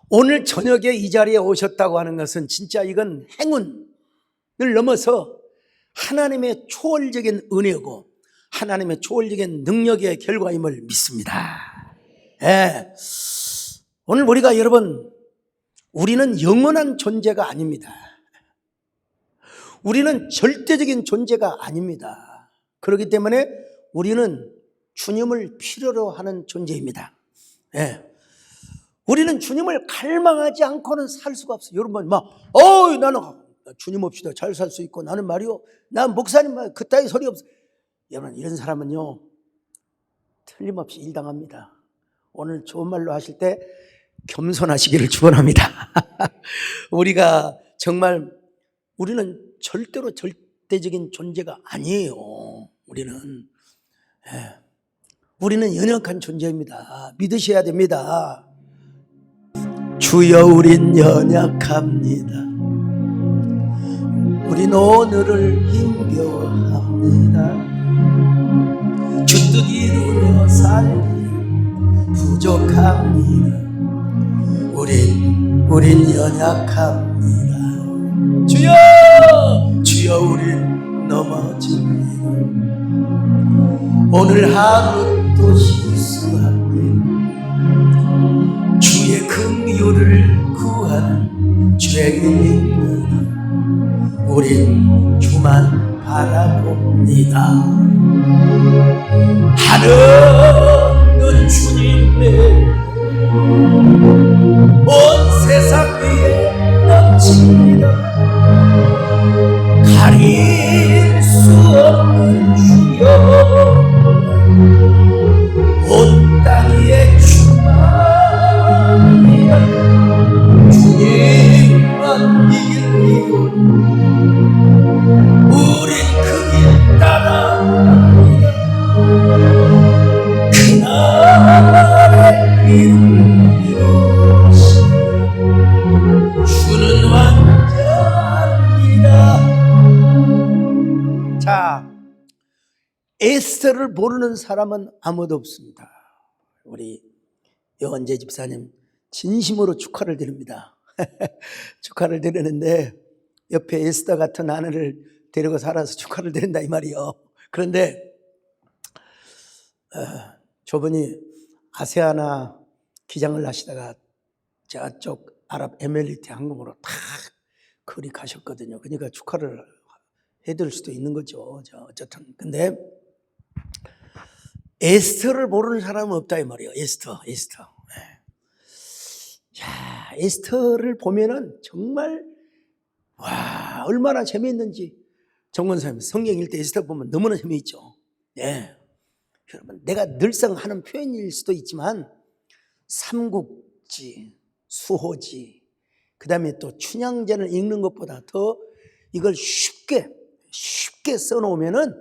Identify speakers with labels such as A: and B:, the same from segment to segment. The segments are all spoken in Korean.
A: 오늘 저녁에 이 자리에 오셨다고 하는 것은 진짜 이건 행운을 넘어서 하나님의 초월적인 은혜고 하나님의 초월적인 능력의 결과임을 믿습니다. 예. 오늘 우리가 여러분, 우리는 영원한 존재가 아닙니다. 우리는 절대적인 존재가 아닙니다. 그렇기 때문에 우리는 주님을 필요로 하는 존재입니다. 예. 우리는 주님을 갈망하지 않고는 살 수가 없어요. 여러분 나는 주님 없이도 잘 살 수 있고 나는 말이요, 난 목사님 말 그따위 소리 없어. 여러분, 이런 사람은요 틀림없이 일당합니다. 오늘 좋은 말로 하실 때 겸손하시기를 축원합니다. 우리가 정말 우리는 절대로 절대적인 존재가 아니에요. 우리는 연약한 존재입니다. 믿으셔야 됩니다. 주여, 우린 연약합니다. 우린 오늘을 힘겨워합니다. 주뜻 이루며 살기 부족합니다. 우린 연약합니다. 주여, 우린 넘어집니다. 오늘 하루 또 실수합니다. 주의 긍휼을 구하는 죄인입니다. 우린 주만 바라봅니다. 하늘은 주님의 온 세상 위에 넘칩니다. 가릴 수 없는 주여, 온 땅 위에 주만이다. 주님만 이길 이유, 우린 그 길 따라갑니다. 그날의 이루신 주는 완전합니다. 자, 에스더를 모르는 사람은 아무도 없습니다. 우리 여원재 집사님 진심으로 축하를 드립니다. 축하를 드리는데 옆에 에스더 같은 아내를 데리고 살아서 축하를 드린다 이 말이요. 그런데 저분이 아세아나 기장을 하시다가 저쪽 아랍에미리트 항공으로 탁 거리 가셨거든요. 그러니까 축하를 해드릴 수도 있는 거죠. 어쨌든 근데 에스더를 모르는 사람은 없다 이 말이에요. 에스더. 야, 에스더를 보면은 정말 와, 얼마나 재미있는지. 정권사님 성경 읽을 때 에스더 보면 너무나 재미있죠. 네. 여러분, 내가 늘상 하는 표현일 수도 있지만 삼국지, 수호지, 그 다음에 또 춘향전을 읽는 것보다 더 이걸 쉽게 써놓으면은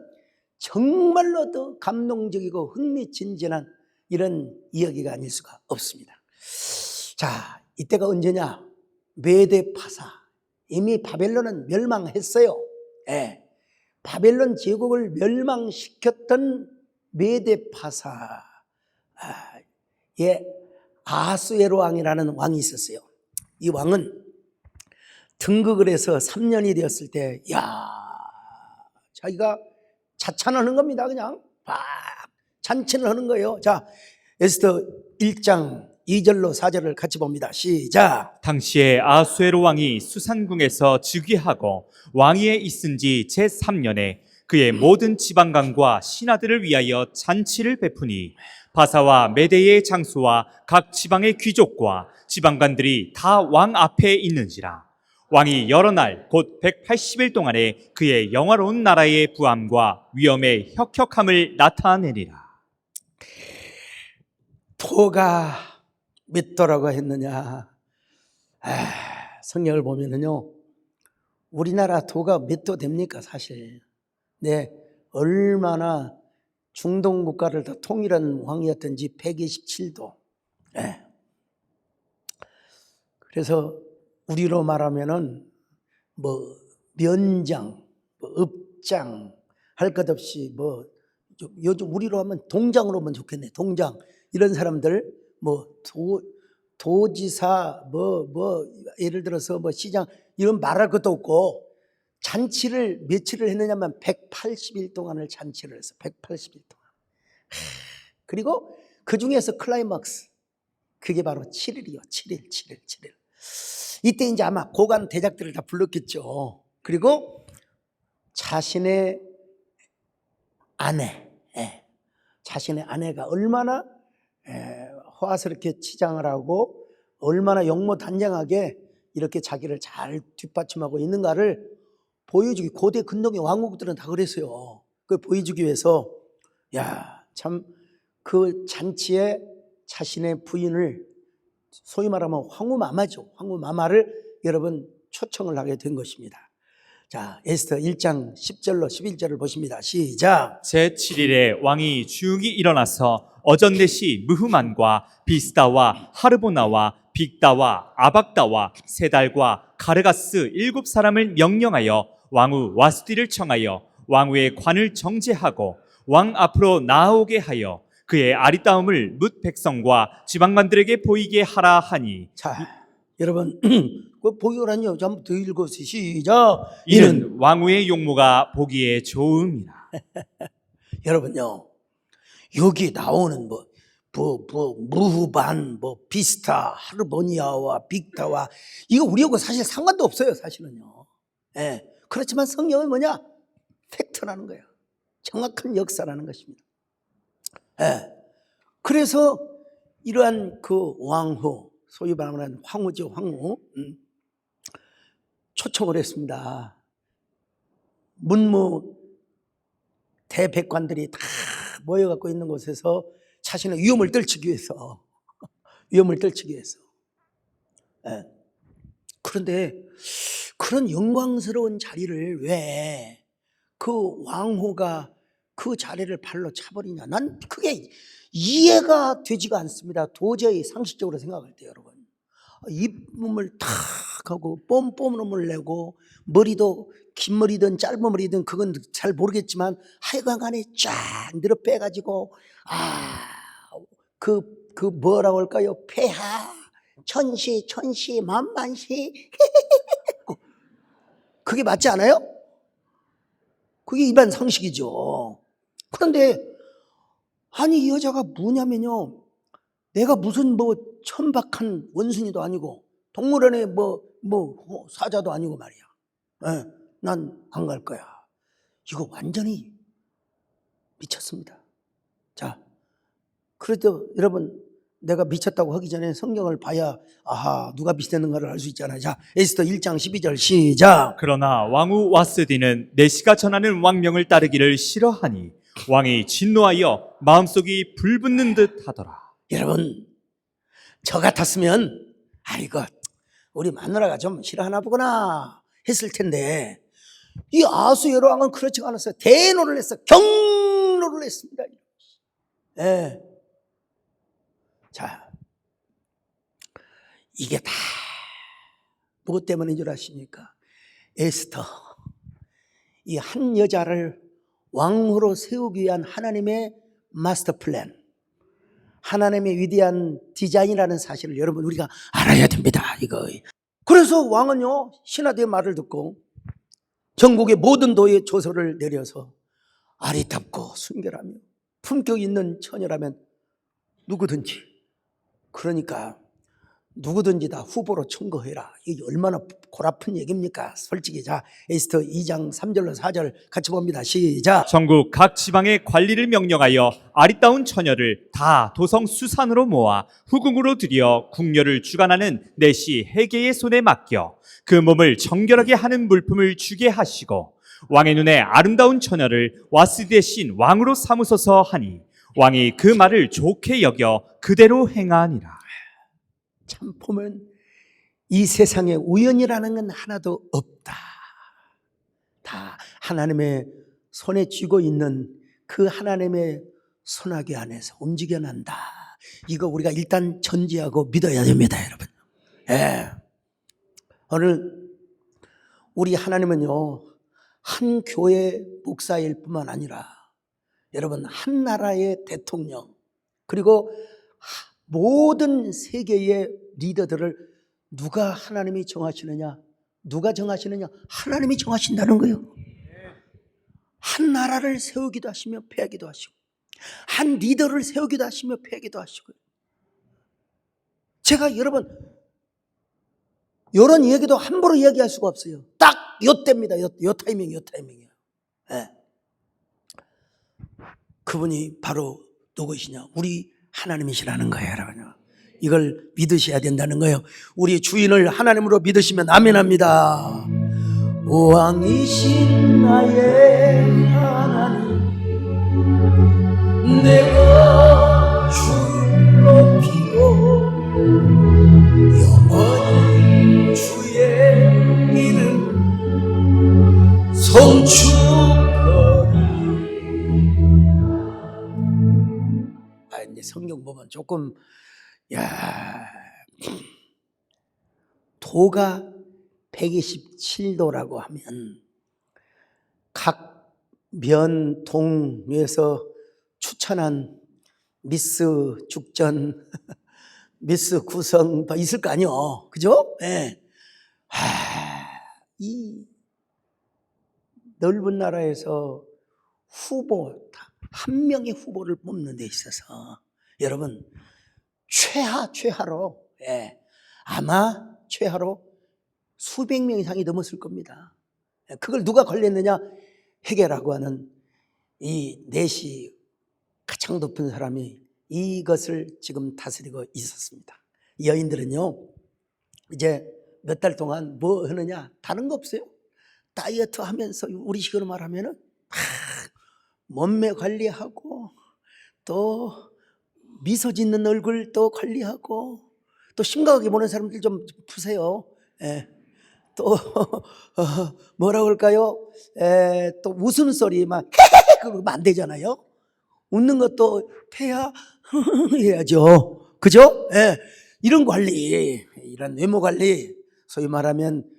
A: 정말로 더 감동적이고 흥미진진한 이런 이야기가 아닐 수가 없습니다. 자, 이때가 언제냐? 메데파사. 이미 바벨론은 멸망했어요. 예. 바벨론 제국을 멸망시켰던 메데파사의 아하수에로 왕이라는 왕이 있었어요. 이 왕은 등극을 해서 3년이 되었을 때, 자기가 자찬을 하는 겁니다. 그냥 막 잔치를 하는 거예요. 자, 에스더 1장 2절로 4절을 같이 봅니다. 시작.
B: 당시에 아하수에로 왕이 수산궁에서 즉위하고 왕위에 있은 지 제3년에 그의 모든 지방관과 신하들을 위하여 잔치를 베푸니 바사와 메대의 장수와 각 지방의 귀족과 지방관들이 다 왕 앞에 있는지라. 왕이 여러 날 곧 180일 동안에 그의 영화로운 나라의 부함과 위엄의 혁혁함을 나타내리라.
A: 도가 몇 도라고 했느냐? 성경을 보면은요, 우리나라 도가 몇 도 됩니까 사실? 네, 얼마나 중동 국가를 다 통일한 왕이었던지 127도. 네. 그래서 우리로 말하면은 면장, 읍장 할 것 없이 요즘 우리로 하면 동장으로 하면 좋겠네. 동장 이런 사람들 도지사 예를 들어서 시장 이런 말할 것도 없고 잔치를 며칠을 했느냐면 180일 동안을 잔치를 했어. 180일 동안. 그리고 그 중에서 클라이막스 그게 바로 7일이요. 7일. 이때 이제 아마 고관 대작들을 다 불렀겠죠. 그리고 자신의 아내가 얼마나 호화스럽게 치장을 하고 얼마나 용모단장하게 이렇게 자기를 잘 뒷받침하고 있는가를 보여주기, 고대 근동의 왕국들은 다 그랬어요. 그걸 보여주기 위해서 참 그 잔치에 자신의 부인을 소위 말하면 황후마마죠. 황후마마를 여러분 초청을 하게 된 것입니다. 자, 에스더 1장 10절로 11절을 보십니다. 시작.
B: 제7일에 왕이 중이 일어나서 어전넷이 무흐만과 비스다와 하르보나와 빅다와 아박다와 세달과 가르가스 7사람을 명령하여 왕후 와스디를 청하여 왕후의 관을 정제하고 왕 앞으로 나오게 하여 그의 아리따움을 뭇 백성과 지방관들에게 보이게 하라 하니.
A: 자, 여러분 그 보기라니요. 한번 더 읽어보세요. 시작.
B: 이는 왕후의 용모가 보기에 좋음이라.
A: 여러분요, 여기 나오는 무후반, 비스타, 하르보니아와 빅다와 이거 우리하고 사실 상관도 없어요. 사실은요. 그렇지만 성경은 뭐냐? 팩트라는 거예요. 정확한 역사라는 것입니다. 그래서 이러한 그 왕후, 소위 말하는 황후죠, 황후. 초청을 했습니다. 문무 대백관들이 다 모여갖고 있는 곳에서 자신의 위험을 떨치기 위해서. 그런데 그런 영광스러운 자리를 왜 그 왕후가 그 자리를 발로 차버리냐? 난 그게 이해가 되지가 않습니다. 도저히 상식적으로 생각할 때 여러분. 잇몸을 탁 하고 뽐뽐을 내고 머리도 긴 머리든 짧은 머리든 그건 잘 모르겠지만 하여간 간에 쫙 늘어 빼가지고 그 뭐라고 할까요? 폐하 천시 만만시 그게 맞지 않아요? 그게 일반 상식이죠. 그런데 아니 이 여자가 뭐냐면요, 내가 무슨 천박한 원숭이도 아니고 동물원의 사자도 아니고 말이야. 난 안 갈 거야. 이거 완전히 미쳤습니다. 자, 그래도 여러분 내가 미쳤다고 하기 전에 성경을 봐야 누가 미쳤는가를 알 수 있잖아요. 자, 에스더 1장 12절 시작.
B: 그러나 왕후 와스디는 내시가 전하는 왕명을 따르기를 싫어하니 왕이 진노하여 마음속이 불붙는 듯 하더라.
A: 여러분 저 같았으면 이거 우리 마누라가 좀 싫어하나 보구나 했을 텐데 이 아수에로 왕은 그렇지가 않았어요. 대노를 했어. 경노를 했습니다. 자, 이게 다 무엇 때문인 줄 아십니까? 에스터, 이 한 여자를 왕후로 세우기 위한 하나님의 마스터 플랜, 하나님의 위대한 디자인이라는 사실을 여러분 우리가 알아야 됩니다. 이거. 그래서 왕은요 신하들의 말을 듣고 전국의 모든 도에 조서를 내려서 아리답고 순결하며 품격 있는 처녀라면 누구든지, 그러니까 누구든지 다 후보로 청구해라. 이게 얼마나 골아픈 얘기입니까? 솔직히. 자, 에스더 2장 3절로 4절 같이 봅니다. 시작.
B: 전국 각 지방의 관리를 명령하여 아리따운 처녀를 다 도성 수산으로 모아 후궁으로 들여 궁녀를 주관하는 내시 해계의 손에 맡겨 그 몸을 정결하게 하는 물품을 주게 하시고 왕의 눈에 아름다운 처녀를 와스디 대신 왕으로 삼으소서 하니 왕이 그 말을 좋게 여겨 그대로 행하니라.
A: 참 보면 이 세상에 우연이라는 건 하나도 없다. 다 하나님의 손에 쥐고 있는 그 하나님의 손아귀 안에서 움직여 난다. 이거 우리가 일단 전제하고 믿어야 됩니다, 여러분. 오늘 우리 하나님은요 한 교회 목사일 뿐만 아니라 여러분 한 나라의 대통령, 그리고 모든 세계의 리더들을 누가 하나님이 정하시느냐? 누가 정하시느냐? 하나님이 정하신다는 거예요. 한 나라를 세우기도 하시며 패하기도 하시고, 한 리더를 세우기도 하시며 패하기도 하시고요. 제가 여러분 이런 얘기도 함부로 이야기할 수가 없어요. 딱 요때입니다. 요 타이밍이에요. 네. 그분이 바로 누구시냐? 우리 하나님이시라는 거예요, 여러분. 이걸 믿으셔야 된다는 거예요. 우리 주인을 하나님으로 믿으시면 아멘합니다. 왕이신 나의 하나님, 내가 주를 높이고 영원히 주의 이름 송축하리. 이제 성경 보면 조금 도가 127도라고 하면 각 면동에서 추천한 미스 죽전, 미스 구성 있을 거 아니요, 그죠? 네. 이 넓은 나라에서 한 명의 후보를 뽑는 데 있어서 여러분 최하로 아마 최하로 수백 명 이상이 넘었을 겁니다. 그걸 누가 걸렸느냐? 헤겔하고 하는 이 넷이 가장 높은 사람이 이것을 지금 다스리고 있었습니다. 이 여인들은요, 이제 몇 달 동안 뭐 하느냐? 다른 거 없어요. 다이어트 하면서 우리식으로 말하면은 몸매 관리하고 또 미소 짓는 얼굴 또 관리하고 또 심각하게 보는 사람들 좀 푸세요. 또 뭐라 그럴까요? 또 웃음소리 막 그러면 안 되잖아요. 웃는 것도 패야 해야죠. 그죠? 이런 관리, 이런 외모 관리, 소위 말하면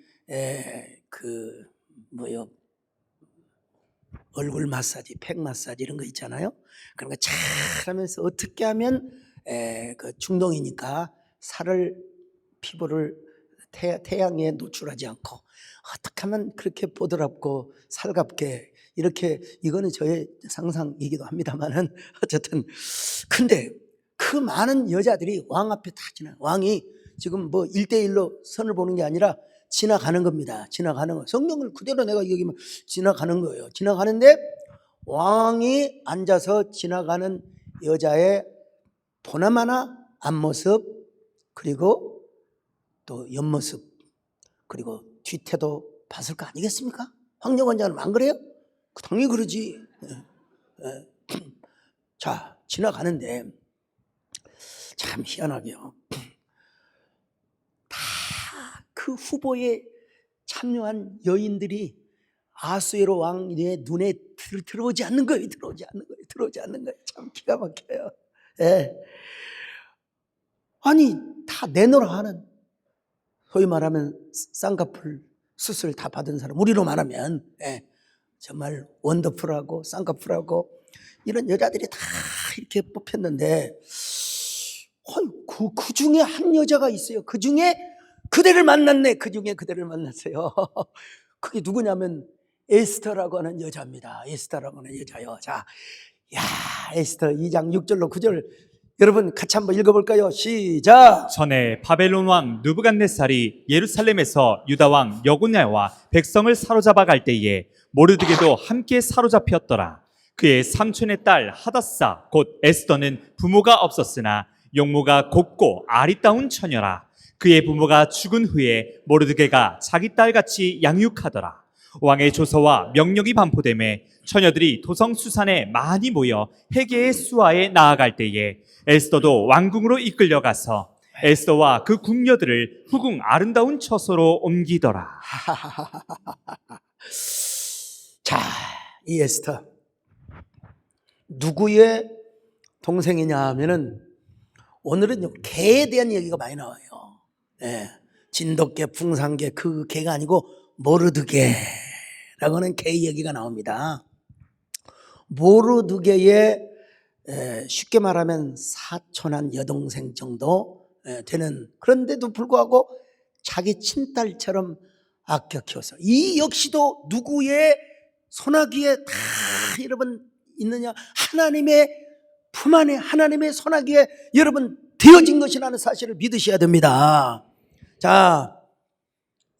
A: 얼굴 마사지, 팩 마사지 이런 거 있잖아요. 그런 거 잘 하면서 어떻게 하면 그 중동이니까 피부를 태양에 노출하지 않고 어떻게 하면 그렇게 보드랍고 살갑게 이렇게, 이거는 저의 상상이기도 합니다만은 어쨌든, 근데 그 많은 여자들이 왕 앞에 다 지나요. 왕이 지금 뭐 1대1로 선을 보는 게 아니라 지나가는 겁니다. 지나가는 거. 성경을 그대로 내가 여기면 지나가는 거예요. 지나가는데 왕이 앉아서 지나가는 여자의 보나마나 앞모습, 그리고 또 옆모습, 그리고 뒤태도 봤을 거 아니겠습니까? 황정원장은 안 그래요? 당연히 그러지. 자, 지나가는데 참 희한하게요. 다 그 후보에 참여한 여인들이 아수에로 왕의 눈에 들어오지 않는 거예요. 들어오지 않는 거예요. 참 기가 막혀요. 아니, 다 내놓으라 하는, 소위 말하면 쌍꺼풀 수술 다 받은 사람, 우리로 말하면 정말 원더풀하고 쌍꺼풀하고 이런 여자들이 다 이렇게 뽑혔는데, 그 중에 한 여자가 있어요. 그 중에 그대를 만났어요. 그게 누구냐면 에스더라고 하는 여자입니다. 에스더라고 하는 여자요. 자, 에스더 2장 6절로 9절 여러분 같이 한번 읽어볼까요? 시작.
B: 전에 바벨론 왕 느부갓네살이 예루살렘에서 유다 왕 여고냐와 백성을 사로잡아 갈 때에 모르드게도 함께 사로잡혔더라. 그의 삼촌의 딸 하닷사 곧 에스더는 부모가 없었으나 용모가 곱고 아리따운 처녀라. 그의 부모가 죽은 후에 모르드게가 자기 딸같이 양육하더라. 왕의 조서와 명령이 반포되매 처녀들이 도성 수산에 많이 모여 헤게의 수하에 나아갈 때에 에스더도 왕궁으로 이끌려가서 에스더와 그 궁녀들을 후궁 아름다운 처소로 옮기더라.
A: 자, 이 에스더 누구의 동생이냐 하면은 오늘은 개에 대한 얘기가 많이 나와요. 진돗개, 풍산개, 그 개가 아니고 모르드게라고 하는 개 얘기가 나옵니다. 모르드게의 쉽게 말하면 사촌한 여동생 정도 되는, 그런데도 불구하고 자기 친딸처럼 아껴 키워서, 이 역시도 누구의 손아귀에 다 여러분 있느냐? 하나님의 품 안에, 하나님의 손아귀에 여러분 되어진 것이라는 사실을 믿으셔야 됩니다. 자,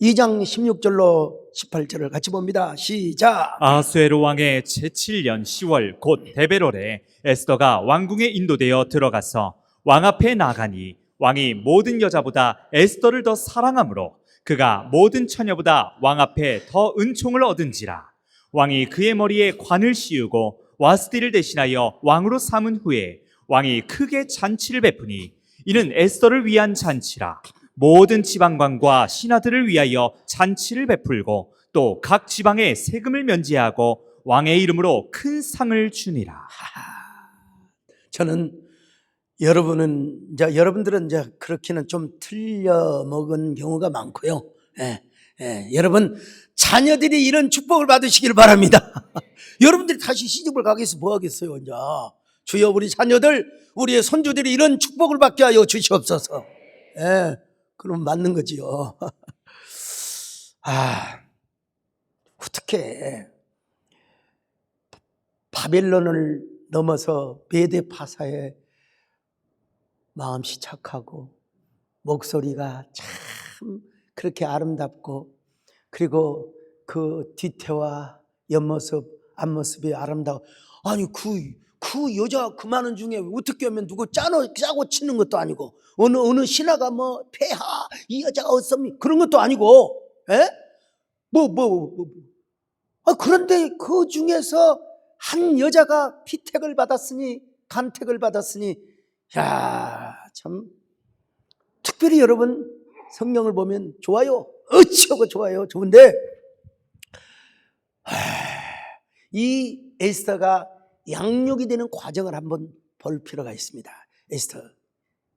A: 2장 16절로 18절을 같이 봅니다. 시작.
B: 아수에로 왕의 제7년 10월 곧 데베롤에 에스더가 왕궁에 인도되어 들어가서 왕 앞에 나가니 왕이 모든 여자보다 에스더를 더 사랑하므로 그가 모든 처녀보다 왕 앞에 더 은총을 얻은지라. 왕이 그의 머리에 관을 씌우고 와스디를 대신하여 왕으로 삼은 후에 왕이 크게 잔치를 베푸니 이는 에스더를 위한 잔치라. 모든 지방관과 신하들을 위하여 잔치를 베풀고 또 각 지방에 세금을 면제하고 왕의 이름으로 큰 상을 주니라.
A: 저는 여러분들은 이제 그렇게는 좀 틀려 먹은 경우가 많고요. 여러분 자녀들이 이런 축복을 받으시길 바랍니다. 여러분들이 다시 시집을 가겠어 뭐 하겠어요, 이제. 주여 우리 자녀들, 우리의 손주들이 이런 축복을 받게 하여 주시옵소서. 그럼 맞는 거지요. 어떻게 바벨론을 넘어서 메대 파사에 마음씨 착하고 목소리가 참 그렇게 아름답고, 그리고 그 뒤태와 옆모습 앞모습이 아름다워. 아니 그 여자 그 많은 중에 어떻게 하면 누구 짜고 치는 것도 아니고, 어느 신하가 뭐 폐하 이 여자가 어떻습니까 그런 것도 아니고, 그런데 그 중에서 한 여자가 피택을 받았으니, 간택을 받았으니, 참 특별히 여러분 성경을 보면 좋아요. 어찌하고 좋아요. 좋은데 이 에스더가 양육이 되는 과정을 한번 볼 필요가 있습니다. 에스더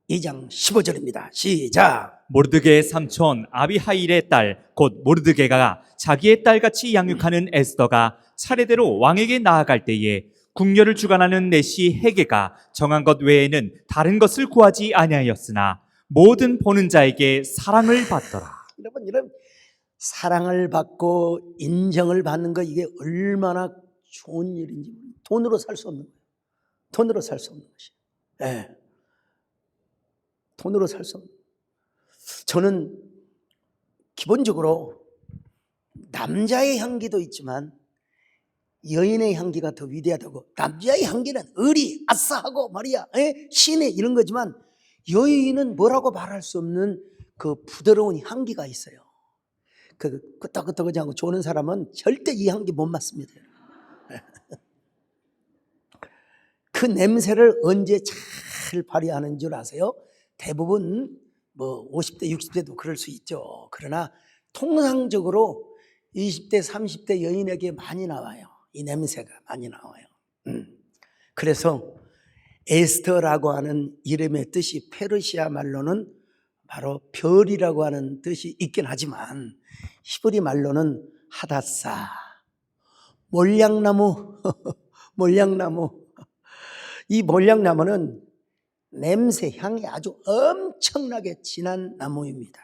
A: 2장 15절입니다. 시작.
B: 모르드게의 삼촌 아비하일의 딸 곧 모르드게가 자기의 딸같이 양육하는 에스더가 차례대로 왕에게 나아갈 때에 궁녀를 주관하는 내시 헤게가 정한 것 외에는 다른 것을 구하지 아니하였으나 모든 보는 자에게 사랑을 받더라.
A: 여러분 이런 사랑을 받고 인정을 받는 거, 이게 얼마나 좋은 일인지 돈으로 살 수 없는 거예요. 돈으로 살 수 없는 것이에요. 돈으로 살 수 없는 거예요. 저는 기본적으로 남자의 향기도 있지만 여인의 향기가 더 위대하다고. 남자의 향기는 의리, 아싸하고 말이야, 신의 이런 거지만, 여인은 뭐라고 말할 수 없는 그 부드러운 향기가 있어요. 그 끄떡끄떡하지 않고 좋은 사람은 절대 이 향기 못 맡습니다. 그 냄새를 언제 잘 발휘하는 줄 아세요? 대부분 뭐 50대 60대도 그럴 수 있죠. 그러나 통상적으로 20대 30대 여인에게 많이 나와요. 이 냄새가 많이 나와요. 그래서 에스더라고 하는 이름의 뜻이 페르시아 말로는 바로 별이라고 하는 뜻이 있긴 하지만, 히브리 말로는 하닷사, 몰량나무. 몰량나무. 이 몰량나무는 냄새, 향이 아주 엄청나게 진한 나무입니다.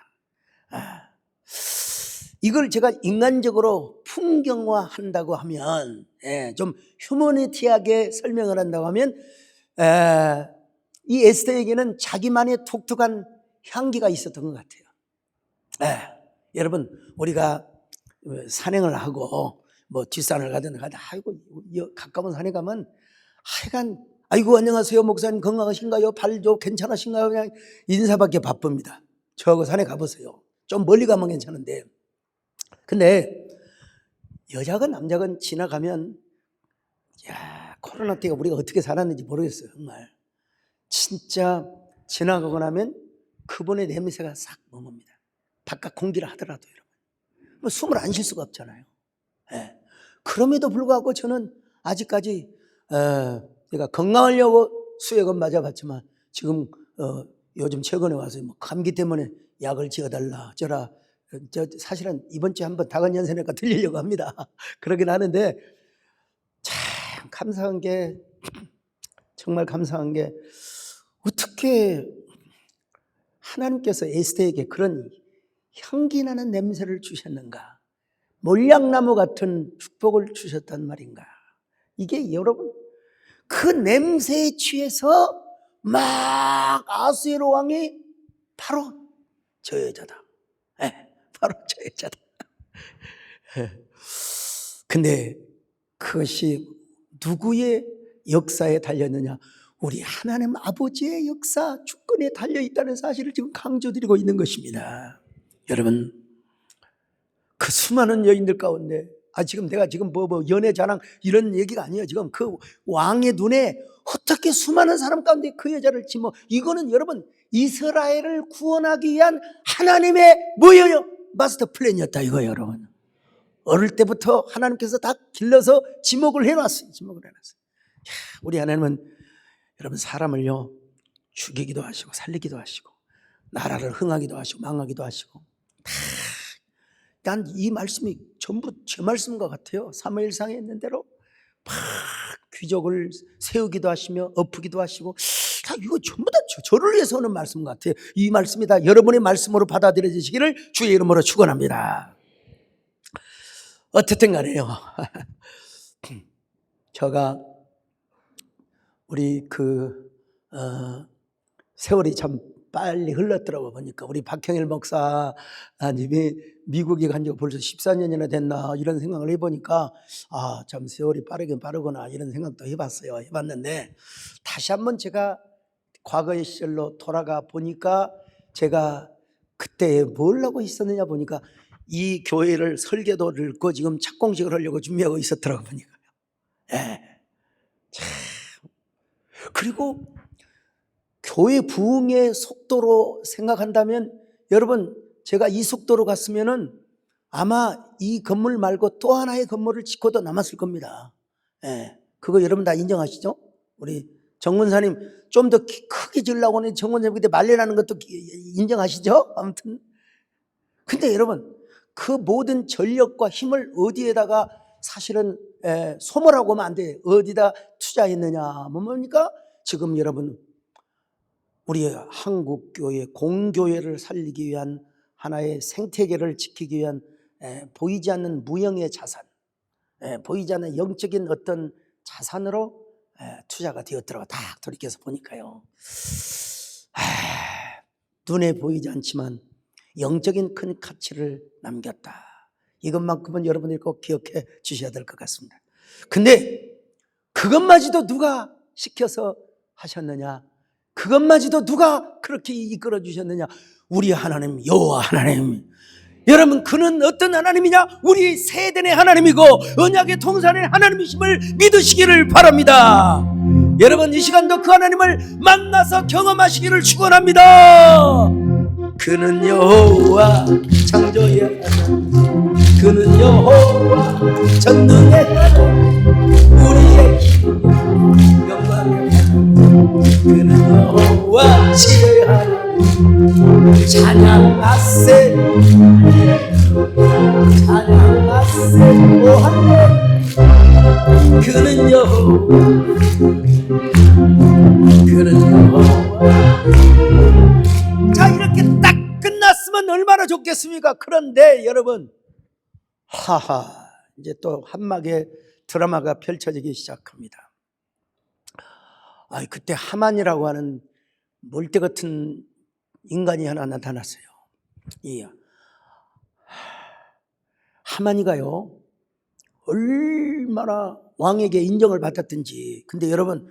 A: 이걸 제가 인간적으로 풍경화한다고 하면, 좀 휴머니티하게 설명을 한다고 하면, 이 에스더에게는 자기만의 독특한 향기가 있었던 것 같아요. 여러분 우리가 산행을 하고 뭐 뒷산을 가든 아이고 가까운 산에 가면 하여간 아이고 안녕하세요 목사님 건강하신가요? 발 좀 괜찮으신가요? 그냥 인사밖에 바쁩니다. 저하고 산에 가보세요. 좀 멀리 가면 괜찮은데, 근데 여자건 남자건 지나가면, 코로나 때가 우리가 어떻게 살았는지 모르겠어요. 정말 진짜 지나가고 나면 그분의 냄새가 싹 머뭅니다. 바깥 공기를 하더라도 여러분 뭐 숨을 안 쉴 수가 없잖아요. 그럼에도 불구하고 저는 아직까지 제가 건강하려고 수액은 맞아봤지만, 지금 요즘 최근에 와서 뭐 감기 때문에 약을 지어달라 저라, 사실은 이번 주에 한번 다간연세내과 들리려고 합니다. 그러긴 하는데, 참 감사한 게, 정말 감사한 게, 어떻게 하나님께서 에스더에게 그런 향기 나는 냄새를 주셨는가? 몰약나무 같은 축복을 주셨단 말인가? 이게 여러분, 그 냄새에 취해서 막 아수에로 왕이 바로 저 여자다. 바로 저 여자다. 근데 그것이 누구의 역사에 달렸느냐? 우리 하나님 아버지의 역사, 주권에 달려있다는 사실을 지금 강조드리고 있는 것입니다. 여러분, 그 수많은 여인들 가운데 지금 내가 지금 뭐 연애 자랑 이런 얘기가 아니에요. 지금 그 왕의 눈에 어떻게 수많은 사람 가운데 그 여자를 이거는 여러분 이스라엘을 구원하기 위한 하나님의 뭐예요? 마스터 플랜이었다 이거예요, 여러분. 어릴 때부터 하나님께서 다 길러서 지목을 해놨어요. 우리 하나님은 여러분 사람을요 죽이기도 하시고 살리기도 하시고 나라를 흥하기도 하시고 망하기도 하시고 난 이 말씀이 전부 제 말씀인 것 같아요. 사무엘상에 있는 대로 막 귀족을 세우기도 하시며 엎으기도 하시고 이거 전부 다 저를 위해서 하는 말씀 같아요. 이 말씀이 다 여러분의 말씀으로 받아들여지시기를 주의 이름으로 축원합니다. 어쨌든 간에요. 제가 우리 세월이 참 빨리 흘렀더라고 보니까 우리 박형일 목사님이 미국에 간 지가 벌써 14년이나 됐나 이런 생각을 해보니까 참 세월이 빠르긴 빠르구나 이런 생각도 해봤는데 다시 한번 제가 과거의 시절로 돌아가 보니까 제가 그때 뭘 하고 있었느냐 보니까 이 교회를 설계도를 읽고 지금 착공식을 하려고 준비하고 있었더라고 보니까요. 참. 그리고 교회 부흥의 속도로 생각한다면 여러분 제가 이 속도로 갔으면은 아마 이 건물 말고 또 하나의 건물을 짓고도 남았을 겁니다. 그거 여러분 다 인정하시죠? 우리 정문사님 좀 더 크게 지으려고 하는 정문사님 그때 말려나는 것도 인정하시죠? 아무튼 근데 여러분 그 모든 전력과 힘을 어디에다가 사실은 소모라고 하면 안 돼. 어디다 투자했느냐 뭡니까? 지금 여러분 우리 한국교회 공교회를 살리기 위한 하나의 생태계를 지키기 위한 보이지 않는 무형의 자산, 보이지 않는 영적인 어떤 자산으로 투자가 되었더라고. 딱 돌이켜서 보니까요. 눈에 보이지 않지만 영적인 큰 가치를 남겼다. 이것만큼은 여러분들이 꼭 기억해 주셔야 될 것 같습니다. 근데 그것마저도 누가 시켜서 하셨느냐? 그것마저도 누가 그렇게 이끌어 주셨느냐? 우리 하나님 여호와 하나님. 여러분 그는 어떤 하나님이냐? 우리 세대의 하나님이고 언약의 통산의 하나님이심을 믿으시기를 바랍니다. 여러분 이 시간도 그 하나님을 만나서 경험하시기를 축원합니다. 그는 여호와 창조의 하나님, 그는 여호와 전능의 하나님, 우리의 힘 영광의 하나님, 그는 여호와 지혜의 하나님. 찬양하세 찬양하세 오 하나님. 그는 여호와 그는 여호와. 자 이렇게 딱 끝났으면 얼마나 좋겠습니까? 그런데 여러분 이제 또 한막의 드라마가 펼쳐지기 시작합니다. 그때 하만이라고 하는 몰대 같은 인간이 하나 나타났어요. 이 하만이가요 얼마나 왕에게 인정을 받았든지. 근데 여러분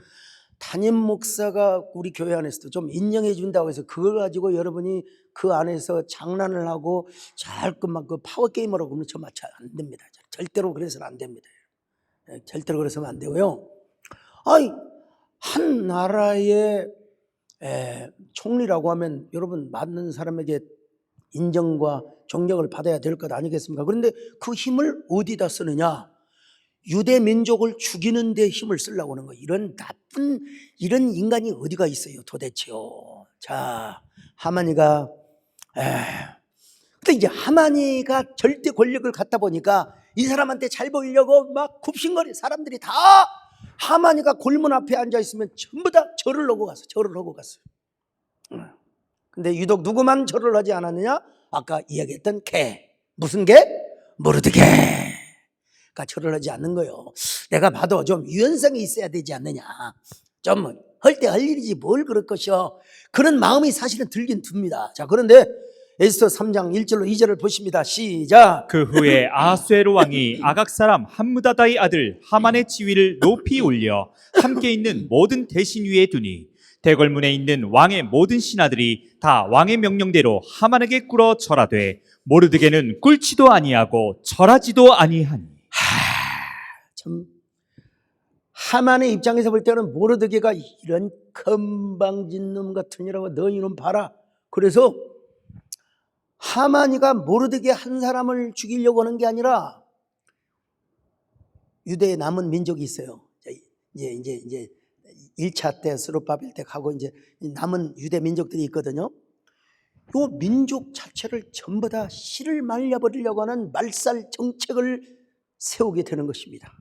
A: 담임 목사가 우리 교회 안에서도 좀 인정해 준다고 해서 그걸 가지고 여러분이 그 안에서 장난을 하고 자꾸만 그 파워게임으로 그러면 정말 안 됩니다. 절대로 그래서는 안 됩니다. 절대로 그래서는 안 되고요. 한 나라의 총리라고 하면 여러분 맞는 사람에게 인정과 존경을 받아야 될 것 아니겠습니까? 그런데 그 힘을 어디다 쓰느냐? 유대 민족을 죽이는 데 힘을 쓰려고 하는 거예요. 이런 나쁜 이런 인간이 어디가 있어요 도대체요. 자 하만이가 근데 이제 하만이가 절대 권력을 갖다 보니까 이 사람한테 잘 보이려고 막 굽신거리 사람들이 다 하만이가 골문 앞에 앉아 있으면 전부 다 절을 하고 갔어요. 근데 유독 누구만 절을 하지 않았느냐? 아까 이야기했던 개. 무슨 개? 모르드개가 절을 하지 않는 거예요. 내가 봐도 좀 유연성이 있어야 되지 않느냐. 좀 할 때 할 일이지 뭘 그럴 것이요. 그런 마음이 사실은 들긴 듭니다. 자, 그런데 에스더 3장 1절로 2절을 보십니다. 시작.
B: 그 후에 아하수에로 왕이 아각 사람 함므다다의 아들 하만의 지위를 높이 올려 함께 있는 모든 대신 위에 두니 대궐문에 있는 왕의 모든 신하들이 다 왕의 명령대로 하만에게 꿇어 절하되 모르드게는 꿇지도 아니하고 절하지도 아니하니.
A: 참 하만의 입장에서 볼 때는 모르드게가 이런 건방진 놈 같은 이라고 너 이놈 봐라. 그래서 하만이가 모르드게 한 사람을 죽이려고 하는 게 아니라 유대에 남은 민족이 있어요. 이제 1차 때 스룹바벨 때 가고 이제 남은 유대 민족들이 있거든요. 이 민족 자체를 전부 다 씨를 말려버리려고 하는 말살 정책을 세우게 되는 것입니다.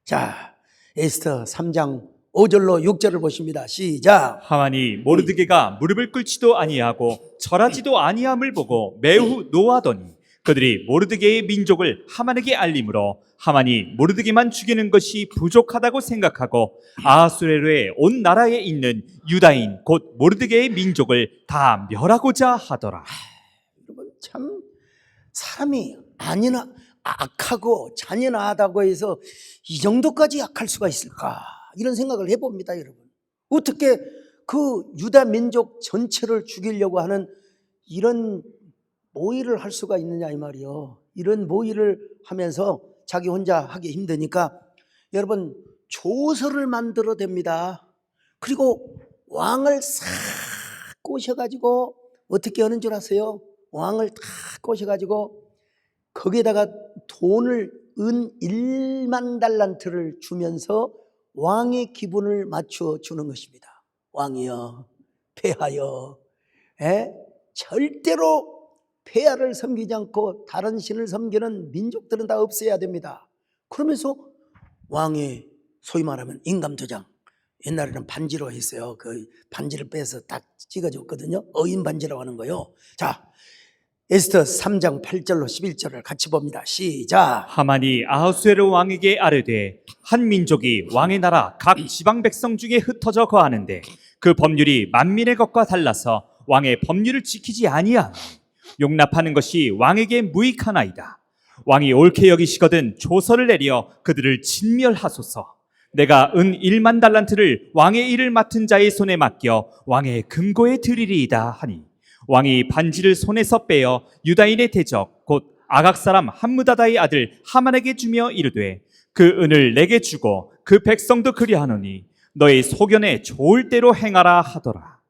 A: 자, 에스더 3장 5절로 6절을 보십니다. 시작.
B: 하만이 모르드게가 무릎을 꿇지도 아니하고 절하지도 아니함을 보고 매우 노하더니 그들이 모르드게의 민족을 하만에게 알림으로 하만이 모르드게만 죽이는 것이 부족하다고 생각하고 아하수에로의 온 나라에 있는 유다인 곧 모르드게의 민족을 다 멸하고자 하더라.
A: 여러분 참 사람이 악하고 잔인하다고 해서 이 정도까지 악할 수가 있을까 이런 생각을 해봅니다. 여러분 어떻게 그 유다 민족 전체를 죽이려고 하는 이런 모의를 할 수가 있느냐 이 말이요. 이런 모의를 하면서 자기 혼자 하기 힘드니까 여러분 조서를 만들어 댑니다. 그리고 왕을 싹 꼬셔가지고 어떻게 하는 줄 아세요? 왕을 다 꼬셔가지고 거기에다가 돈을 은 1만 달란트를 주면서 왕의 기분을 맞춰 주는 것입니다. 왕이여 폐하여 절대로 폐하를 섬기지 않고 다른 신을 섬기는 민족들은 다 없애야 됩니다. 그러면서 왕의 소위 말하면 인감도장, 옛날에는 반지로 했어요. 그 반지를 빼서 딱 찍어줬거든요. 어인 반지라고 하는 거요. 자, 에스더 3장 8절로 11절을 같이 봅니다. 시작.
B: 하만이 아하수에로 왕에게 아뢰되 한 민족이 왕의 나라 각 지방 백성 중에 흩어져 거하는데 그 법률이 만민의 것과 달라서 왕의 법률을 지키지 아니하니 용납하는 것이 왕에게 무익하나이다. 왕이 옳게 여기시거든 조서를 내려 그들을 진멸하소서. 내가 은 1만 달란트를 왕의 일을 맡은 자의 손에 맡겨 왕의 금고에 드리리이다 하니 왕이 반지를 손에서 빼어 유다인의 대적 곧 아각 사람 함므다다의 아들 하만에게 주며 이르되 그 은을 내게 주고 그 백성도 그리하노니 너의 소견에 좋을 대로 행하라 하더라.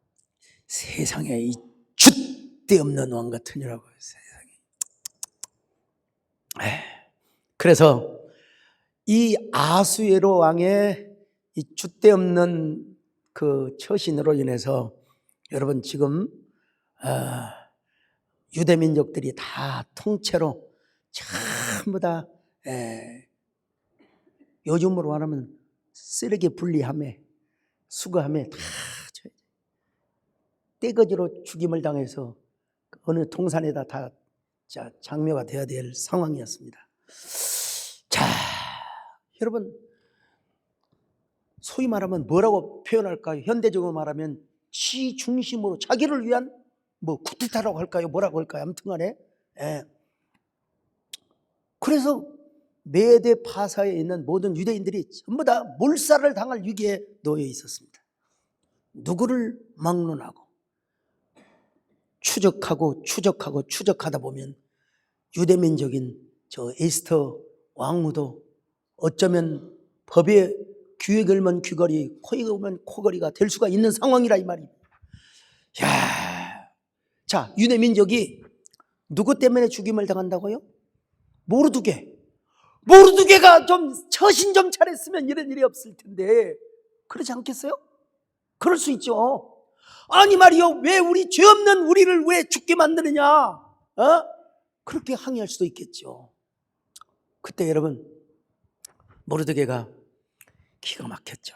A: 세상에 이 줏대 없는 왕 같으니라고 세상에. 그래서 이 아하수에로 왕의 이 줏대 없는 그 처신으로 인해서 여러분 지금 유대 민족들이 다 통째로 전부 다 요즘으로 말하면 쓰레기 분리함에 수거함에 다 떼거지로 죽임을 당해서 어느 동산에다 다 장묘가 되어야 될 상황이었습니다. 자, 여러분 소위 말하면 뭐라고 표현할까요? 현대적으로 말하면 지 중심으로 자기를 위한 뭐 쿠데타라고 할까요? 뭐라고 할까요? 아무튼 간에 그래서 메데 파사에 있는 모든 유대인들이 전부 다 몰살을 당할 위기에 놓여 있었습니다. 누구를 막론하고 추적하다 보면 유대민족인 저 에스터 왕후도 어쩌면 법의 귀에 걸면 귀걸이, 코에 걸면 코걸이가 될 수가 있는 상황이라 이 말입니다. 자, 유대민족이 누구 때문에 죽임을 당한다고요? 모르드게가 좀 처신 좀 차렸으면 이런 일이 없을 텐데 그러지 않겠어요? 그럴 수 있죠. 아니 말이요, 왜 우리 죄 없는 우리를 왜 죽게 만드느냐? 그렇게 항의할 수도 있겠죠. 그때 여러분 모르드게가 기가 막혔죠.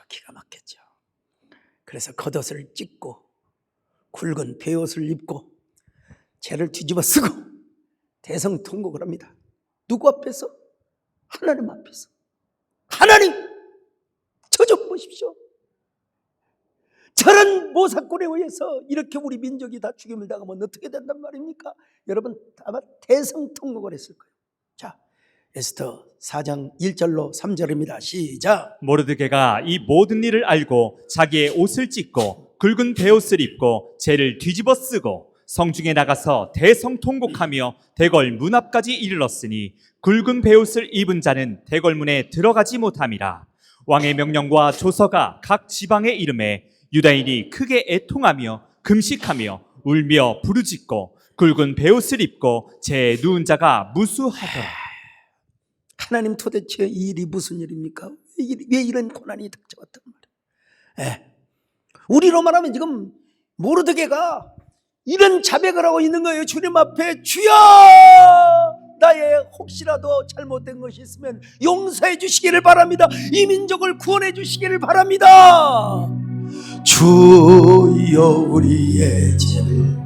A: 그래서 겉옷을 찢고 굵은 베옷을 입고 죄를 뒤집어 쓰고 대성통곡을 합니다. 누구 앞에서? 하나님 앞에서. 하나님, 저 좀 보십시오. 저런 모사꾼에 의해서 이렇게 우리 민족이 다 죽임을 당하면 어떻게 된단 말입니까? 여러분 아마 대성통곡을 했을 거예요. 자, 에스더 4장 1절로 3절입니다. 시작.
B: 모르드게가 이 모든 일을 알고 자기의 옷을 찢고 굵은 베옷을 입고 죄를 뒤집어 쓰고 성중에 나가서 대성통곡하며 대궐 문 앞까지 이르렀으니 굵은 베옷을 입은 자는 대궐 문에 들어가지 못함이라. 왕의 명령과 조서가 각 지방에 이름에 유다인이 크게 애통하며 금식하며 울며 부르짖고 굵은 베옷을 입고 죄에 누운 자가 무수하더라.
A: 하나님, 도대체 이 일이 무슨 일입니까? 왜 이런 고난이 닥쳐왔단 말이에요? 예. 우리로 말하면 지금 모르드게가 이런 자백을 하고 있는 거예요. 주님 앞에, 주여, 나의 혹시라도 잘못된 것이 있으면 용서해 주시기를 바랍니다. 이 민족을 구원해 주시기를 바랍니다. 주여, 우리의 죄를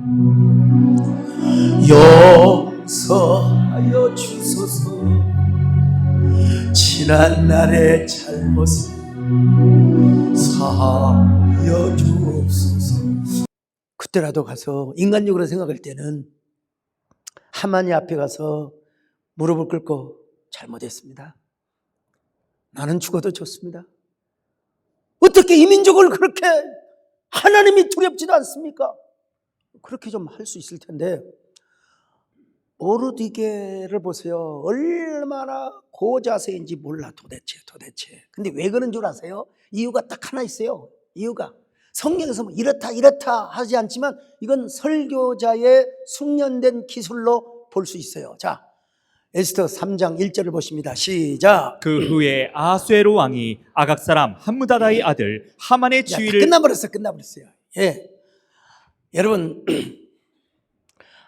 A: 용서하여 주소서. 지난 날의 잘못을 사하여 주옵소서. 그때라도 가서 인간적으로 생각할 때는 하만이 앞에 가서 무릎을 꿇고 잘못했습니다. 나는 죽어도 좋습니다. 어떻게 이 민족을 그렇게 하나님이 두렵지도 않습니까? 그렇게 좀 할 수 있을 텐데, 모르드게를 보세요. 얼마나 고자세인지 몰라. 도대체. 근데 왜 그런 줄 아세요? 이유가 딱 하나 있어요. 이유가 성경에서 뭐 이렇다 하지 않지만 이건 설교자의 숙련된 기술로 볼 수 있어요. 자, 에스더 3장 1절을 보십니다. 시작.
B: 그 후에 아수에로 왕이 아각 사람 함무다다의 아들 하만의 지위를
A: 끝나버렸어요. 예, 여러분,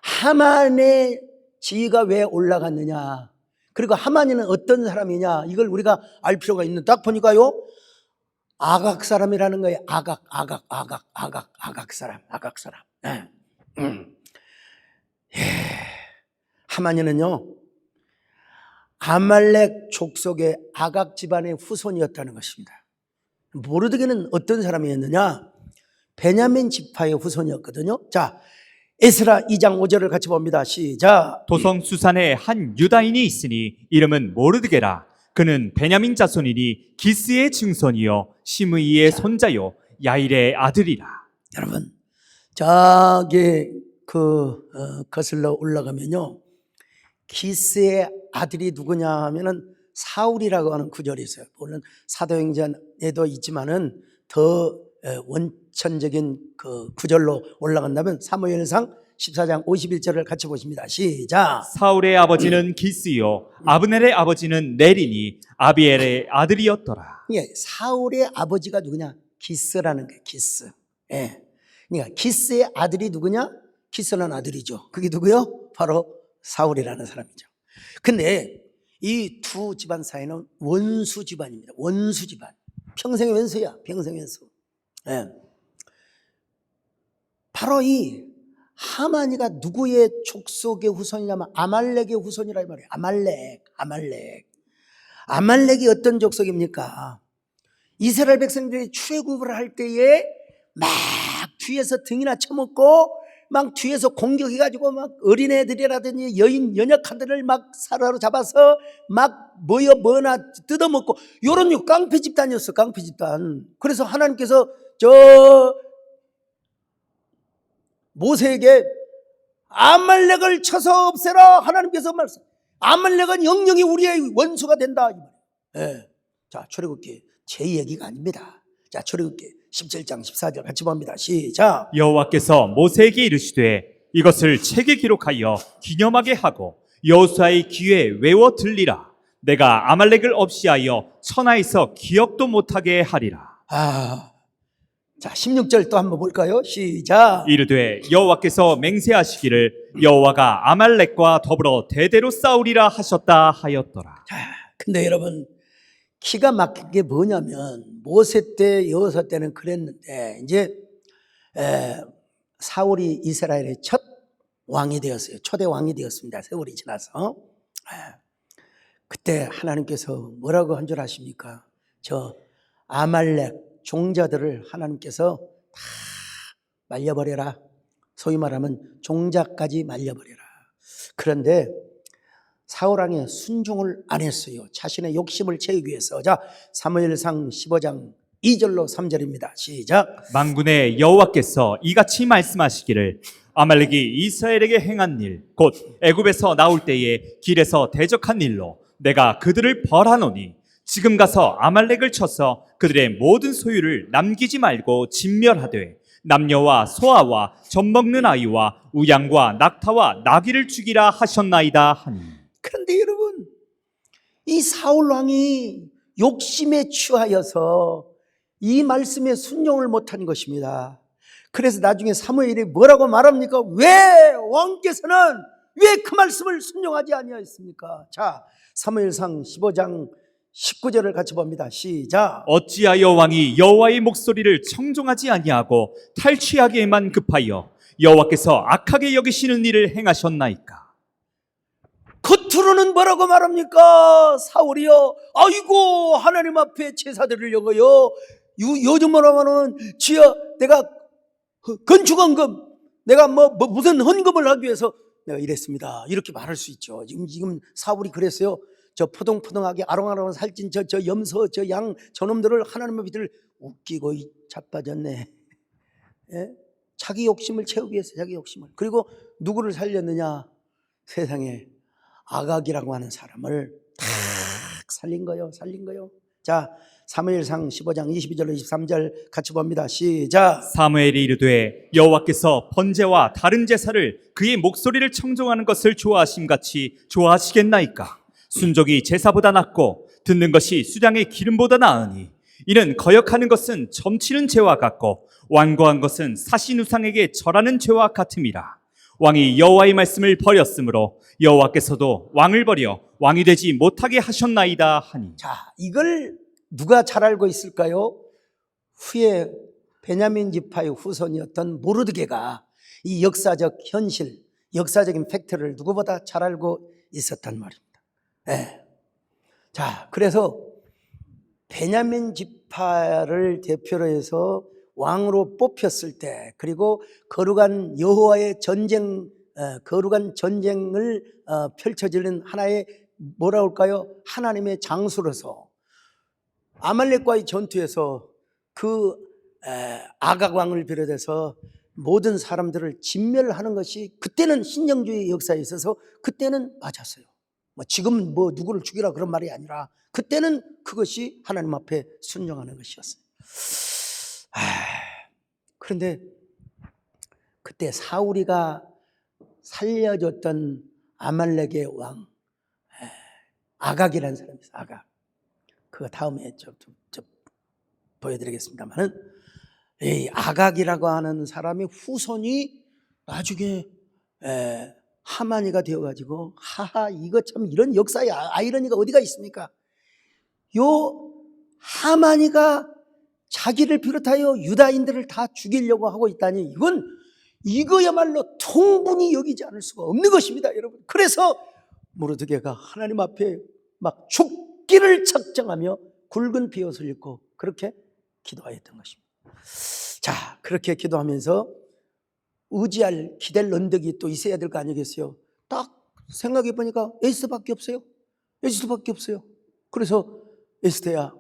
A: 하만의 지위가 왜 올라갔느냐, 그리고 하만이는 어떤 사람이냐, 이걸 우리가 알 필요가 있는. 딱 보니까요, 아각 사람이라는 거예요. 아각 사람. 예. 하만이는요, 아말렉 족속의 아각 집안의 후손이었다는 것입니다. 모르드게는 어떤 사람이었느냐? 베냐민 지파의 후손이었거든요. 자, 에스라 2장 5절을 같이 봅니다. 시작.
B: 도성 수산에 한 유다인이 있으니 이름은 모르드게라. 그는 베냐민 자손이니 기스의 증손이요 시므이의 손자요 야일의 아들이라.
A: 여러분, 저기 거슬러 올라가면요, 기스의 아들이 누구냐 하면은 사울이라고 하는 구절이 있어요. 물론 사도행전에도 있지만은 더 원천적인 그 구절로 올라간다면 사무엘상 14장 51절을 같이 보십니다. 시작.
B: 사울의 아버지는 기스요 아브넬의 아버지는 네리니 아비엘의 아들이었더라.
A: 예, 사울의 아버지가 누구냐? 기스라는 거예요. 기스. 예. 그러니까 기스의 아들이 누구냐? 기스라는 아들이죠. 그게 누구요? 바로 사울이라는 사람이죠. 근데 이 두 집안 사이는 원수 집안입니다. 원수 집안. 평생의 원수야. 평생의 원수. 예. 바로 이 하만이가 누구의 족속의 후손이냐면 아말렉의 후손이라 이 말이에요. 아말렉이 어떤 족속입니까? 이스라엘 백성들이 출애굽을 할 때에 막 뒤에서 등이나 쳐먹고 막 뒤에서 공격해가지고 막 어린애들이라든지 여인 연약한들을 막 사로잡아서 막 뭐나 뜯어먹고 요런 깡패 집단이었어. 깡패 집단. 그래서 하나님께서 모세에게 아말렉을 쳐서 없애라 하나님께서 말씀. 아말렉은 영영이 우리의 원수가 된다. 예. 자, 출애굽기 제 얘기가 아닙니다. 자, 출애굽기 17장 14절 같이 봅니다. 시작.
B: 여호와께서 모세에게 이르시되 이것을 책에 기록하여 기념하게 하고 여호수아의 귀에 외워 들리라. 내가 아말렉을 없이하여 천하에서 기억도 못하게 하리라.
A: 자, 16절 또 한번 볼까요? 시작.
B: 이르되 여호와께서 맹세하시기를 여호와가 아말렉과 더불어 대대로 싸우리라 하셨다 하였더라.
A: 자, 근데 여러분, 기가 막힌 게 뭐냐면 모세 때 여호수아 때는 그랬는데 이제 사울이 이스라엘의 첫 왕이 되었어요. 초대 왕이 되었습니다. 세월이 지나서. 그때 하나님께서 뭐라고 한 줄 아십니까? 저 아말렉 종자들을 하나님께서 다 말려버려라. 소위 말하면 종자까지 말려버려라. 그런데 사울왕이 순종을 안 했어요. 자신의 욕심을 채우기 위해서. 자, 사무엘상 15장 2절로 3절입니다. 시작.
B: 만군의 여호와께서 이같이 말씀하시기를 아말렉이 이스라엘에게 행한 일, 곧 애굽에서 나올 때에 길에서 대적한 일로 내가 그들을 벌하노니 지금 가서 아말렉을 쳐서 그들의 모든 소유를 남기지 말고 진멸하되 남녀와 소아와 젖먹는 아이와 우양과 낙타와 나귀를 죽이라 하셨나이다 하니.
A: 그런데 여러분, 이 사울왕이 욕심에 취하여서 이 말씀에 순종을 못한 것입니다. 그래서 나중에 사무엘이 뭐라고 말합니까? 왜 왕께서는 왜 그 말씀을 순종하지 아니하였습니까? 자, 사무엘상 15장 19절을 같이 봅니다. 시작.
B: 어찌하여 왕이 여호와의 목소리를 청종하지 아니하고 탈취하기에만 급하여 여호와께서 악하게 여기시는 일을 행하셨나이까?
A: 겉으로는 뭐라고 말합니까? 사울이요, 아이고 하나님 앞에 제사 드리려고요, 요즘으로 하면은 주여 내가 건축헌금, 내가 무슨 헌금을 하기 위해서 내가 이랬습니다, 이렇게 말할 수 있죠. 지금 사울이 그랬어요. 저 포동포동하게 아롱아롱 살찐 저 염소, 저 양, 저놈들을 하나님 앞에 웃기고 자빠졌네. 예? 자기 욕심을 채우기 위해서, 자기 욕심을. 그리고 누구를 살렸느냐? 세상에 아각이라고 하는 사람을 탁 살린 거요. 자, 사무엘상 15장 22절로 23절 같이 봅니다. 시작.
B: 사무엘이 이르되 여호와께서 번제와 다른 제사를 그의 목소리를 청종하는 것을 좋아하심같이 좋아하시겠나이까? 순종이 제사보다 낫고 듣는 것이 수량의 기름보다 나으니 이는 거역하는 것은 점치는 죄와 같고 완고한 것은 사신 우상에게 절하는 죄와 같음이라. 왕이 여호와의 말씀을 버렸으므로 여호와께서도 왕을 버려 왕이 되지 못하게 하셨나이다 하니.
A: 자, 이걸 누가 잘 알고 있을까요? 후에 베냐민 지파의 후손이었던 모르드게가 이 역사적 현실, 역사적인 팩트를 누구보다 잘 알고 있었단 말입니다. 네. 자, 그래서 베냐민 지파를 대표로 해서 왕으로 뽑혔을 때, 그리고 거룩한 여호와의 거룩한 전쟁을 펼쳐지는 하나의 뭐라 할까요? 하나님의 장수로서 아말렉과의 전투에서 그 아각 왕을 비롯해서 모든 사람들을 진멸하는 것이 그때는 신령주의 역사에 있어서 그때는 맞았어요. 지금 누구를 죽이라 그런 말이 아니라 그때는 그것이 하나님 앞에 순종하는 것이었어요. 그런데 그때 사울이가 살려줬던 아말렉의 왕 아각이라는 사람이 있어요. 아각. 그거 다음에 좀 보여드리겠습니다만은, 이 아각이라고 하는 사람의 후손이 나중에 하만이가 되어가지고, 하하, 이거 참 이런 역사의 아이러니가 어디가 있습니까? 요 하만이가 자기를 비롯하여 유다인들을 다 죽이려고 하고 있다니, 이거야말로 통분히 여기지 않을 수가 없는 것입니다, 여러분. 그래서 모르드게가 하나님 앞에 막 죽기를 작정하며 굵은 비옷을 입고 그렇게 기도하였던 것입니다. 자, 그렇게 기도하면서 의지할, 기댈 언덕이 또 있어야 될 거 아니겠어요? 딱 생각해 보니까 에스더밖에 없어요. 그래서 에스더야,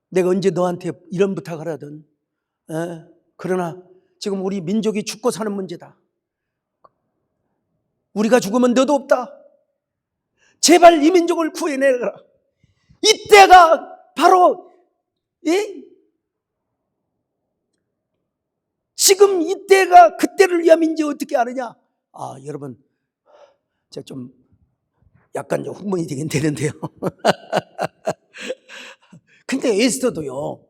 A: 내가 언제 너한테 이런 부탁을 하든, 그러나 지금 우리 민족이 죽고 사는 문제다. 우리가 죽으면 너도 없다. 제발 이 민족을 구해내라. 이때가 바로 지금 이때가 그때를 위함인지 어떻게 아느냐? 여러분, 제가 좀 약간 흥분이 되긴 되는데요. 근데 에스더도요,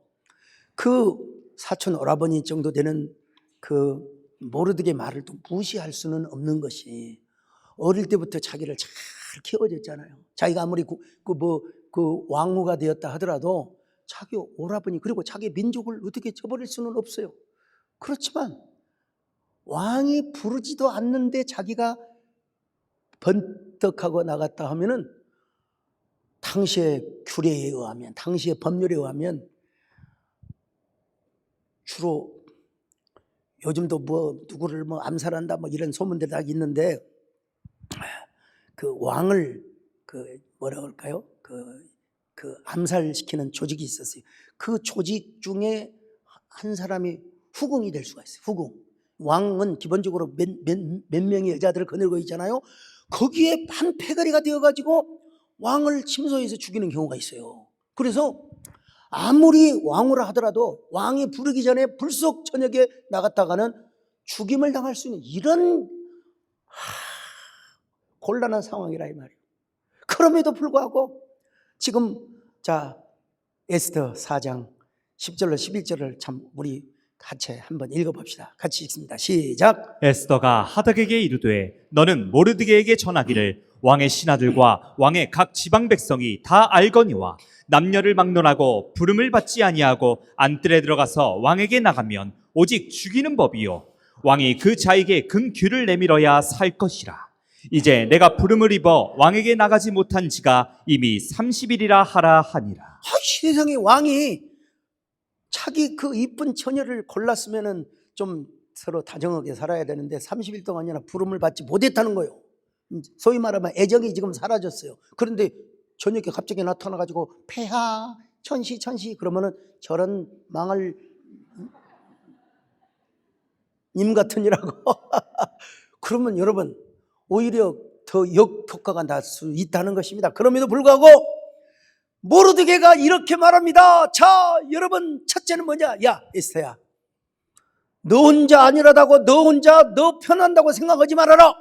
A: 그 사촌 오라버니 정도 되는 그 모르드게 말을 또 무시할 수는 없는 것이, 어릴 때부터 자기를 잘 키워줬잖아요. 자기가 아무리 그 왕후가 되었다 하더라도 자기 오라버니 그리고 자기 민족을 어떻게 저버릴 수는 없어요. 그렇지만 왕이 부르지도 않는데 자기가 번떡하고 나갔다 하면은 당시의 규례에 의하면, 당시의 법률에 의하면 주로 요즘도 뭐 누구를 뭐 암살한다 뭐 이런 소문들이 다 있는데 그 왕을 그 뭐라 그럴까요? 그 암살시키는 조직이 있었어요. 그 조직 중에 한 사람이 후궁이 될 수가 있어요. 후궁. 왕은 기본적으로 몇 명의 여자들을 거느리고 있잖아요. 거기에 한 패거리가 되어가지고 왕을 침소해서 죽이는 경우가 있어요. 그래서 아무리 왕후라 하더라도 왕이 부르기 전에 불속 저녁에 나갔다가는 죽임을 당할 수 있는 이런 곤란한 상황이라 이 말이에요. 그럼에도 불구하고 지금 자 에스더 4장 10절로 11절을 참 우리 같이 한번 읽어봅시다. 같이 읽습니다. 시작.
B: 에스더가 하닥에게 이르되 너는 모르드게에게 전하기를 왕의 신하들과 왕의 각 지방 백성이 다 알거니와 남녀를 막론하고 부름을 받지 아니하고 안뜰에 들어가서 왕에게 나가면 오직 죽이는 법이요 왕이 그 자에게 금규를 내밀어야 살 것이라. 이제 내가 부름을 입어 왕에게 나가지 못한 지가 이미 30일이라 하라 하니라.
A: 세상에 왕이 자기 그 이쁜 처녀를 골랐으면은 좀 서로 다정하게 살아야 되는데 30일 동안이나 부름을 받지 못했다는 거예요. 소위 말하면 애정이 지금 사라졌어요. 그런데 저녁에 갑자기 나타나가지고 폐하 천시 그러면은 저런 망할 님 같으니라고 그러면 여러분 오히려 더 역효과가 날 수 있다는 것입니다. 그럼에도 불구하고 모르드게가 이렇게 말합니다. 자, 여러분 첫째는 뭐냐? 야, 에스더야, 너 혼자 아니라다고 너 혼자 너 편한다고 생각하지 말아라.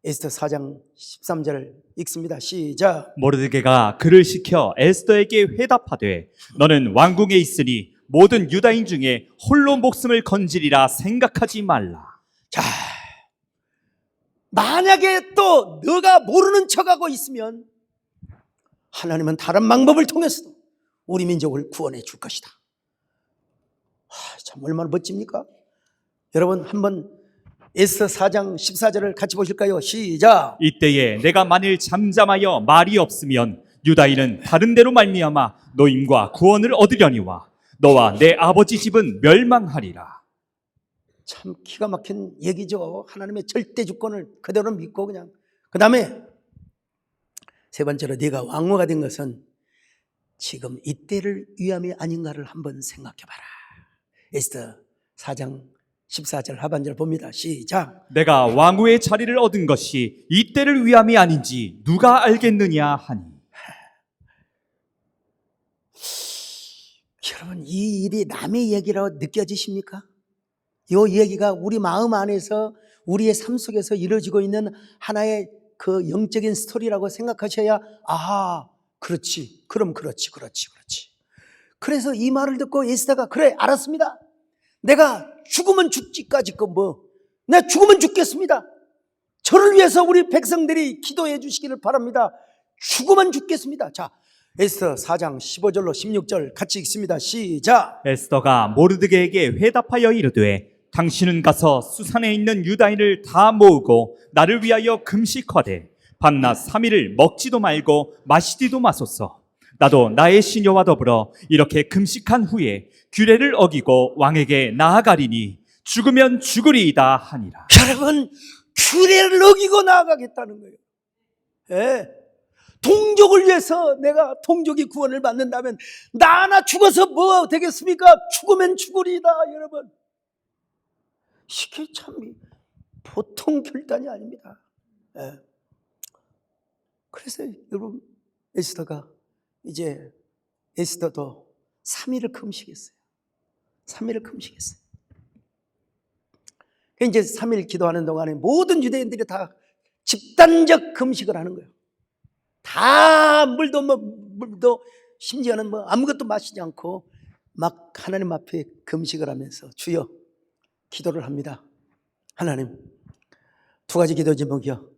A: 에스더 4장 13절 읽습니다. 시작.
B: 모르드게가 그를 시켜 에스더에게 회답하되 너는 왕궁에 있으니 모든 유다인 중에 홀로 목숨을 건지리라 생각하지 말라.
A: 자, 만약에 또 너가 모르는 척하고 있으면 하나님은 다른 방법을 통해서도 우리 민족을 구원해 줄 것이다. 참 얼마나 멋집니까? 여러분 한번 에스더 4장 14절을 같이 보실까요? 시작.
B: 이때에 내가 만일 잠잠하여 말이 없으면 유다인은 다른 데로 말미암아 노임과 구원을 얻으려니와 너와 내 아버지 집은 멸망하리라.
A: 참 기가 막힌 얘기죠. 하나님의 절대 주권을 그대로 믿고 그냥. 그 다음에 세 번째로 네가 왕후가 된 것은 지금 이때를 위함이 아닌가를 한번 생각해봐라. 에스더 4장 14절 하반절 봅니다. 시작.
B: 내가 왕후의 자리를 얻은 것이 이때를 위함이 아닌지 누가 알겠느냐 하니.
A: 여러분 이 일이 남의 얘기라고 느껴지십니까? 이 얘기가 우리 마음 안에서 우리의 삶 속에서 이루어지고 있는 하나의 그 영적인 스토리라고 생각하셔야 아하 그렇지 그럼 그렇지. 그래서 이 말을 듣고 에스더가 그래 알았습니다. 내가 죽으면 죽지까지 내가 죽으면 죽겠습니다. 저를 위해서 우리 백성들이 기도해 주시기를 바랍니다. 죽으면 죽겠습니다. 자, 에스더 4장 15절로 16절 같이 읽습니다. 시작.
B: 에스더가 모르드게에게 회답하여 이르되 당신은 가서 수산에 있는 유다인을 다 모으고 나를 위하여 금식하되 밤낮 3일을 먹지도 말고 마시지도 마소서. 나도 나의 시녀와 더불어 이렇게 금식한 후에 규례를 어기고 왕에게 나아가리니 죽으면 죽으리이다 하니라.
A: 여러분 규례를 어기고 나아가겠다는 거예요. 예. 동족을 위해서 내가 동족이 구원을 받는다면 나 하나 죽어서 뭐 되겠습니까? 죽으면 죽으리이다. 여러분 이게 참 보통 결단이 아닙니다. 예. 그래서 여러분 에스더가 이제 에스더도 3일을 금식했어요. 3일을 금식했어요. 이제 3일 기도하는 동안에 모든 유대인들이 다 집단적 금식을 하는 거예요. 다 물도 심지어는 아무것도 마시지 않고 막 하나님 앞에 금식을 하면서 주여 기도를 합니다. 하나님 두 가지 기도 제목이요.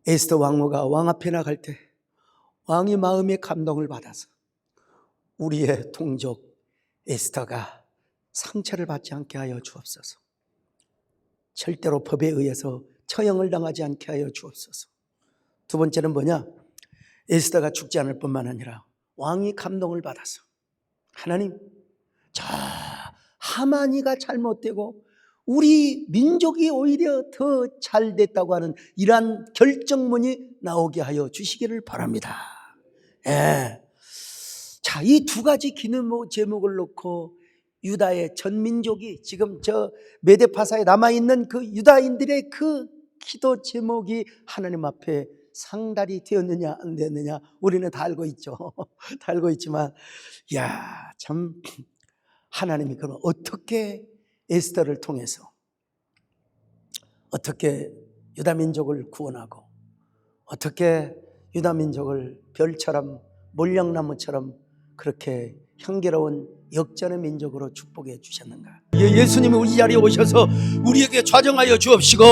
A: 에스더 왕후가 왕 앞에 나갈 때 왕이 마음의 감동을 받아서 우리의 동족 에스더가 상처를 받지 않게 하여 주옵소서. 절대로 법에 의해서 처형을 당하지 않게 하여 주옵소서. 두 번째는 뭐냐? 에스더가 죽지 않을 뿐만 아니라 왕이 감동을 받아서 하나님, 저 하만이가 잘못되고 우리 민족이 오히려 더 잘 됐다고 하는 이러한 결정문이 나오게 하여 주시기를 바랍니다. 예. 자, 이 두 가지 기도 제목을 놓고 유다의 전 민족이 지금 저 메데파사에 남아있는 그 유다인들의 그 기도 제목이 하나님 앞에 상달이 되었느냐 안 되었느냐 우리는 다 알고 있죠. 다 알고 있지만 야, 참 하나님이 그럼 어떻게 에스더를 통해서 어떻게 유다 민족을 구원하고 어떻게 유다 민족을 별처럼 몰량나무처럼 그렇게 향기로운 역전의 민족으로 축복해 주셨는가? 예수님이 우리 자리에 오셔서 우리에게 좌정하여 주옵시고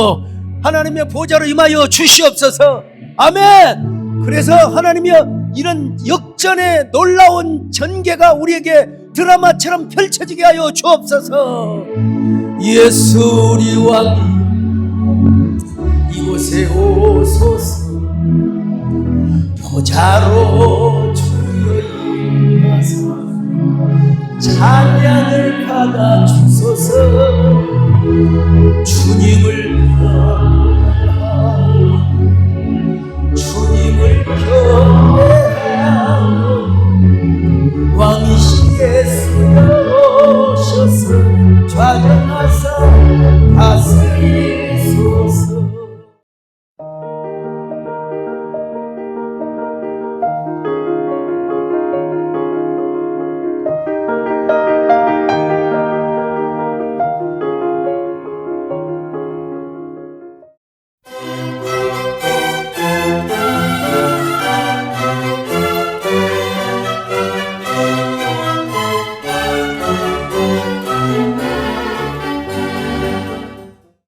A: 하나님의 보좌로 임하여 주시옵소서. 아멘. 그래서 하나님이 이런 역전의 놀라운 전개가 우리에게 드라마처럼 펼쳐지게 하여 주옵소서. 예수 우리 왕이 이곳에 오소서. 보좌로 주여 임하사 찬양을 받아 주소서. 주님을